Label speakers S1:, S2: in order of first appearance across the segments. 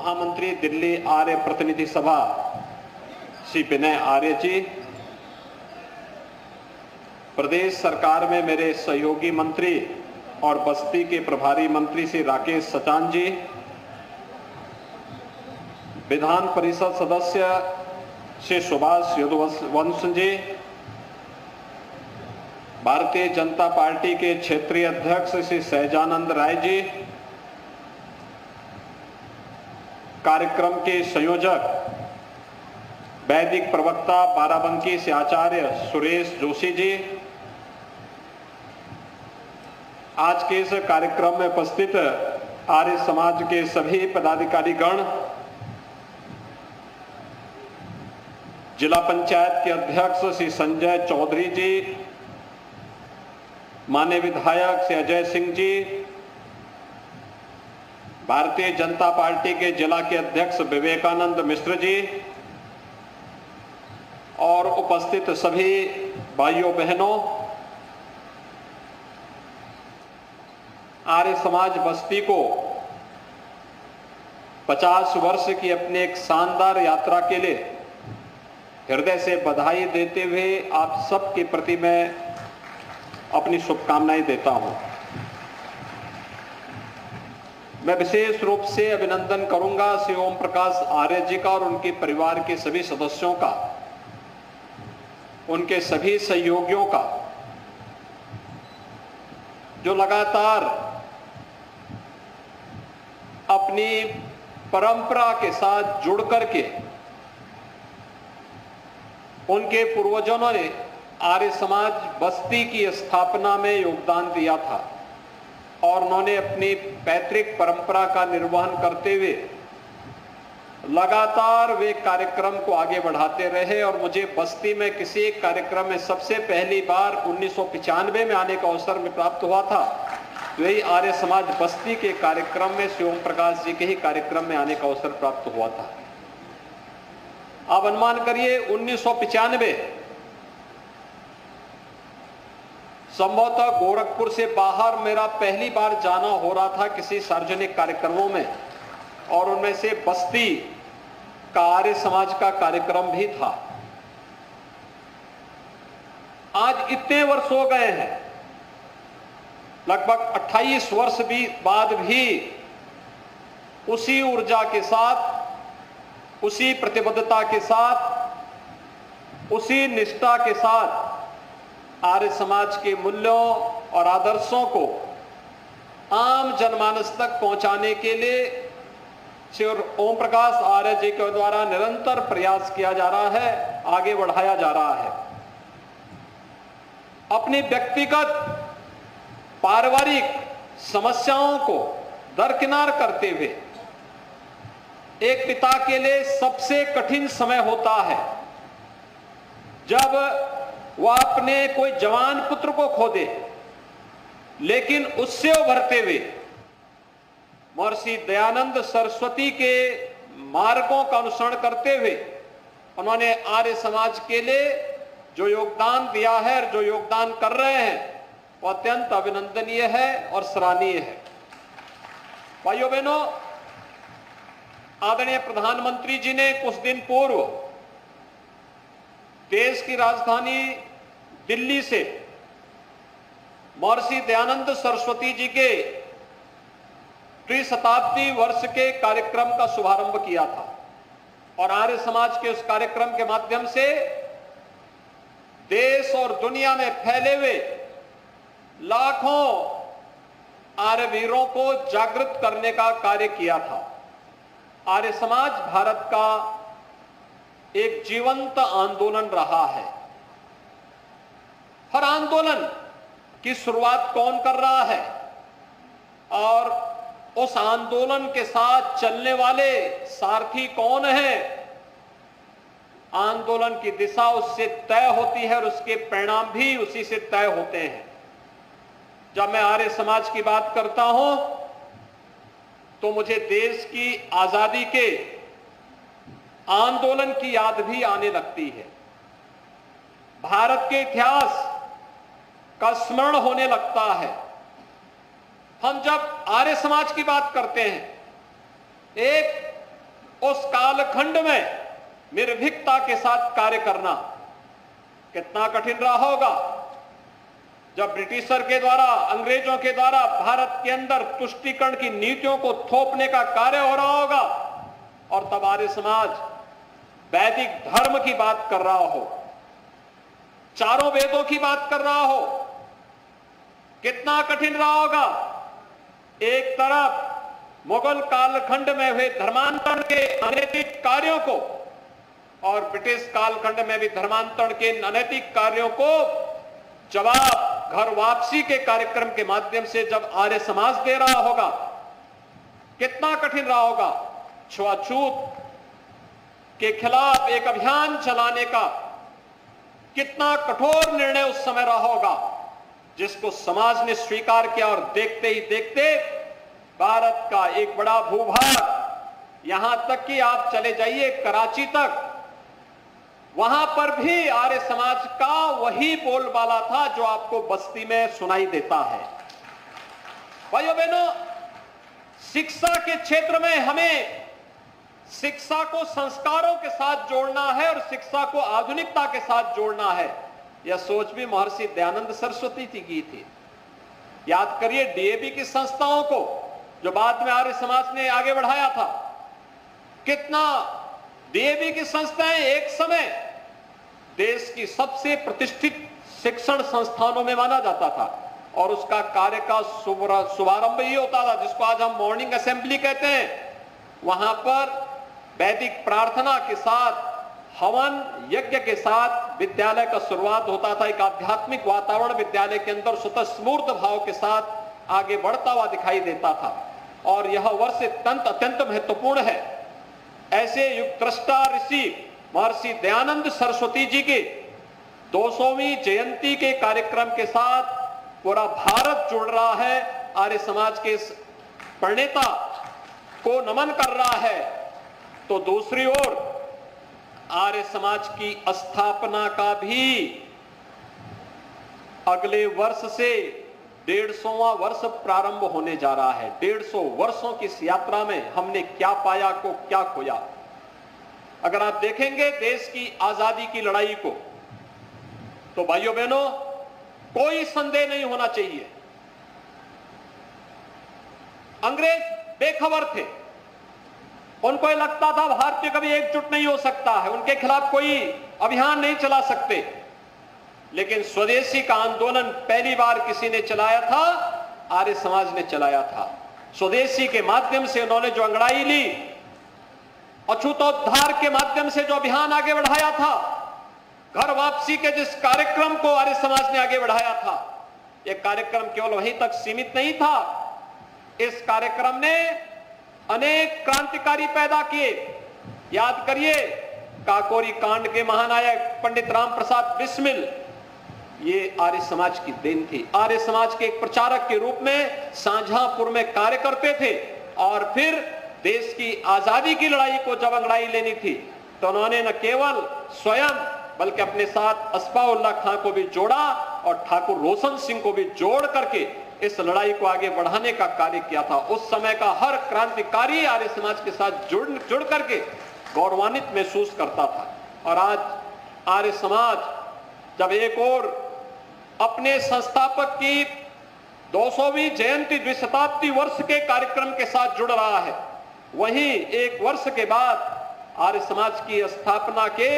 S1: महामंत्री दिल्ली आर्य प्रतिनिधि सभा श्री विनय आर्य जी, प्रदेश सरकार में मेरे सहयोगी मंत्री और बस्ती के प्रभारी मंत्री श्री राकेश सचान जी, विधान परिषद सदस्य श्री सुभाष यदुवंश जी, भारतीय जनता पार्टी के क्षेत्रीय अध्यक्ष श्री सहजानंद राय जी, कार्यक्रम के संयोजक वैदिक प्रवक्ता बाराबंकी से आचार्य सुरेश जोशी जी, आज के इस कार्यक्रम में उपस्थित आर्य समाज के सभी पदाधिकारी गण, जिला पंचायत के अध्यक्ष श्री संजय चौधरी जी, माननीय विधायक श्री अजय सिंह जी, भारतीय जनता पार्टी के जिला के अध्यक्ष विवेकानंद मिश्र जी और उपस्थित सभी भाइयों बहनों, आर्य समाज बस्ती को 50 वर्ष की अपनी एक शानदार यात्रा के लिए हृदय से बधाई देते हुए आप सबके प्रति मैं अपनी शुभकामनाएं देता हूं। मैं विशेष रूप से अभिनंदन करूंगा श्री ओम प्रकाश आर्य जी का और उनके परिवार के सभी सदस्यों का, उनके सभी सहयोगियों का, जो लगातार अपनी परंपरा के साथ जुड़ करके उनके पूर्वजों ने आर्य समाज बस्ती की स्थापना में योगदान दिया था और उन्होंने अपनी पैतृक परंपरा का निर्वहन करते हुए लगातार वे कार्यक्रम को आगे बढ़ाते रहे। और मुझे बस्ती में किसी एक कार्यक्रम में सबसे पहली बार 1995 में आने का अवसर में प्राप्त हुआ था, वही आर्य समाज बस्ती के कार्यक्रम में श्री ओम प्रकाश जी के ही कार्यक्रम में आने का अवसर प्राप्त हुआ था। आप अनुमान करिए 1995 संभवतः गोरखपुर से बाहर मेरा पहली बार जाना हो रहा था किसी सार्वजनिक कार्यक्रमों में, और उनमें से बस्ती का आर्य समाज का कार्यक्रम भी था। आज इतने वर्ष हो गए हैं, लगभग 28 वर्ष भी बाद भी उसी ऊर्जा के साथ, उसी प्रतिबद्धता के साथ, उसी निष्ठा के साथ आर्य समाज के मूल्यों और आदर्शों को आम जनमानस तक पहुंचाने के लिए श्री ओम प्रकाश आर्य जी के द्वारा निरंतर प्रयास किया जा रहा है, आगे बढ़ाया जा रहा है। अपनी व्यक्तिगत पारिवारिक समस्याओं को दरकिनार करते हुए एक पिता के लिए सबसे कठिन समय होता है जब वह अपने कोई जवान पुत्र को खो दे, लेकिन उससे उभरते हुए महर्षि दयानंद सरस्वती के मार्गों का अनुसरण करते हुए उन्होंने आर्य समाज के लिए जो योगदान दिया है और जो योगदान कर रहे हैं वो अत्यंत अभिनंदनीय है और सराहनीय है। भाइयों बहनों, आदरणीय प्रधानमंत्री जी ने कुछ दिन पूर्व देश की राजधानी दिल्ली से महर्षि दयानंद सरस्वती जी के त्रिशताब्दी वर्ष के कार्यक्रम का शुभारंभ किया था और आर्य समाज के उस कार्यक्रम के माध्यम से देश और दुनिया में फैले हुए लाखों आर्य वीरों को जागृत करने का कार्य किया था। आर्य समाज भारत का एक जीवंत आंदोलन रहा है। हर आंदोलन की शुरुआत कौन कर रहा है और उस आंदोलन के साथ चलने वाले सारथी कौन हैं, आंदोलन की दिशा उससे तय होती है और उसके परिणाम भी उसी से तय होते हैं। जब मैं आर्य समाज की बात करता हूं तो मुझे देश की आजादी के आंदोलन की याद भी आने लगती है। भारत के इतिहास का स्मरण होने लगता है। हम जब आर्य समाज की बात करते हैं, एक उस कालखंड में निर्भीकता के साथ कार्य करना कितना कठिन रहा होगा, जब ब्रिटिशर के द्वारा, अंग्रेजों के द्वारा भारत के अंदर तुष्टीकरण की नीतियों को थोपने का कार्य हो रहा होगा, और तब आर्य समाज वैदिक धर्म की बात कर रहा हो, चारों वेदों की बात कर रहा हो, कितना कठिन रहा होगा। एक तरफ मुगल कालखंड में हुए धर्मांतरण के अनैतिक कार्यों को, और ब्रिटिश कालखंड में भी धर्मांतरण के अनैतिक कार्यों को जवाब घर वापसी के कार्यक्रम के माध्यम से जब आर्य समाज दे रहा होगा, कितना कठिन रहा होगा। छुआछूत के खिलाफ एक अभियान चलाने का कितना कठोर निर्णय उस समय रहा होगा, जिसको समाज ने स्वीकार किया, और देखते ही देखते भारत का एक बड़ा भूभाग, यहां तक कि आप चले जाइए कराची तक, वहां पर भी आर्य समाज का वही बोलबाला था जो आपको बस्ती में सुनाई देता है। भाइयों बहनों, शिक्षा के क्षेत्र में हमें शिक्षा को संस्कारों के साथ जोड़ना है और शिक्षा को आधुनिकता के साथ जोड़ना है। यह सोच भी महर्षि दयानंद सरस्वती जी की थी। याद करिए डीएवी की संस्थाओं को जो बाद में आर्य समाज ने आगे बढ़ाया था, कितना डीएवी की संस्थाएं एक समय देश की सबसे प्रतिष्ठित शिक्षण संस्थानों में माना जाता था, और उसका कार्य का शुभारंभ ही होता था जिसको आज हम मॉर्निंग असेंबली कहते हैं। वहां पर वैदिक प्रार्थना के साथ, हवन यज्ञ के साथ विद्यालय का शुरुआत होता था। एक आध्यात्मिक वातावरण विद्यालय के अंदर स्वतःस्फूर्त भाव के साथ आगे बढ़ता हुआ दिखाई देता था, और यह वर्ष अत्यंत महत्वपूर्ण है। ऐसे युगद्रष्टा ऋषि महर्षि दयानंद सरस्वती जी के 200वीं जयंती के कार्यक्रम के साथ पूरा भारत जुड़ रहा है, आर्य समाज के प्रणेता को नमन कर रहा है। तो दूसरी ओर आर्य समाज की स्थापना का भी अगले वर्ष से 150वां वर्ष प्रारंभ होने जा रहा है। 150 वर्षों की इस यात्रा में हमने क्या पाया को क्या खोया। अगर आप देखेंगे देश की आजादी की लड़ाई को, तो भाइयों बहनों कोई संदेह नहीं होना चाहिए, अंग्रेज बेखबर थे। उनको यह लगता था भारतीय कभी एकजुट नहीं हो सकता है, उनके खिलाफ कोई अभियान नहीं चला सकते। लेकिन स्वदेशी का आंदोलन पहली बार किसी ने चलाया था, आर्य समाज ने चलाया था। स्वदेशी के माध्यम से उन्होंने जो अंगड़ाई ली, अछूतोद्धार के माध्यम से जो अभियान आगे बढ़ाया था, घर वापसी के जिस कार्यक्रम को आर्य समाज ने आगे बढ़ाया था, यह कार्यक्रम केवल वहीं तक सीमित नहीं था। इस कार्यक्रम ने अनेक क्रांतिकारी पैदा किए। याद करिए काकोरी कांड के महानायक पंडित राम प्रसाद बिस्मिल, ये आर्य समाज की देन थी। आर्य समाज के एक प्रचारक के रूप में शाहजहांपुर में कार्य करते थे, और फिर देश की आजादी की लड़ाई को जब अंगड़ाई लेनी थी तो उन्होंने न केवल स्वयं बल्कि अपने साथ अस्फाउल्लाह खां को भी जोड़ा और ठाकुर रोशन सिंह को भी जोड़ करके इस लड़ाई को आगे बढ़ाने का कार्य किया था। उस समय का हर क्रांतिकारी आर्य समाज के साथ जुड़ करके गौरवान्वित महसूस करता था। और आज आर्य समाज जब एक और अपने संस्थापक की 200वीं जयंती द्विशताब्दी वर्ष के कार्यक्रम के साथ जुड़ रहा है, वहीं एक वर्ष के बाद आर्य समाज की स्थापना के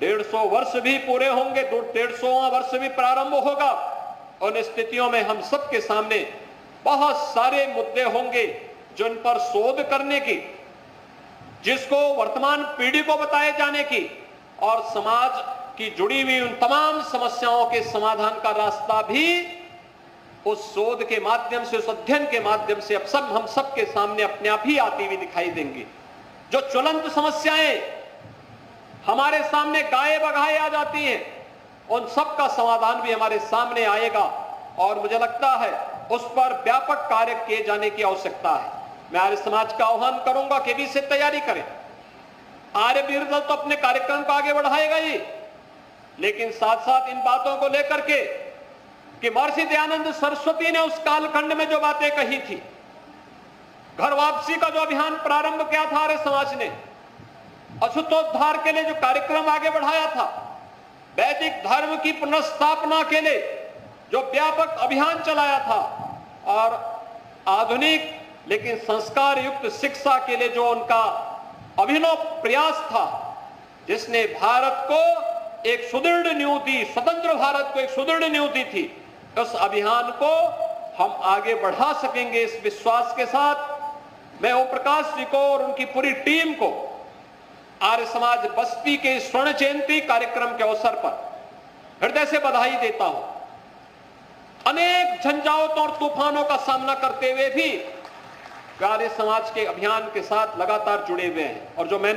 S1: 150 वर्ष भी पूरे होंगे, 150वां वर्ष भी प्रारंभ होगा। उन स्थितियों में हम सबके सामने बहुत सारे मुद्दे होंगे जिन पर शोध करने की, जिसको वर्तमान पीढ़ी को बताए जाने की, और समाज की जुड़ी हुई उन तमाम समस्याओं के समाधान का रास्ता भी उस शोध के माध्यम से, उस अध्ययन के माध्यम से अब सब हम सबके सामने अपने आप ही आती हुई दिखाई देंगी। जो ज्वलंत समस्याएं हमारे सामने गाये बगाए आ जाती हैं, उन सब का समाधान भी हमारे सामने आएगा, और मुझे लगता है उस पर व्यापक कार्य किए जाने की आवश्यकता है। मैं आर्य समाज का आह्वान करूंगा कि भी से तैयारी करें। आर्य वीर दल तो अपने कार्यक्रम को आगे बढ़ाएगा ही, लेकिन साथ साथ इन बातों को लेकर के कि महर्षि दयानंद सरस्वती ने उस कालखंड में जो बातें कही थी, घर वापसी का जो अभियान प्रारंभ किया था आर्य समाज ने, अशुद्धोद्धार के लिए जो कार्यक्रम आगे बढ़ाया था, वैदिक धर्म की पुनर्स्थापना के लिए जो व्यापक अभियान चलाया था, और आधुनिक लेकिन संस्कार युक्त शिक्षा के लिए जो उनका अभिनव प्रयास था, जिसने भारत को एक सुदृढ़ नींव दी, स्वतंत्र भारत को एक सुदृढ़ नींव दी थी, उस अभियान को हम आगे बढ़ा सकेंगे। इस विश्वास के साथ मैं ओम प्रकाश जी को और उनकी पूरी टीम को आर्य समाज बस्ती के स्वर्ण जयंती कार्यक्रम के अवसर पर हृदय से बधाई देता हूं। अनेक झंझावातों और तूफानों का सामना करते हुए भी आर्य समाज के अभियान के साथ लगातार जुड़े हुए हैं, और जो मैंने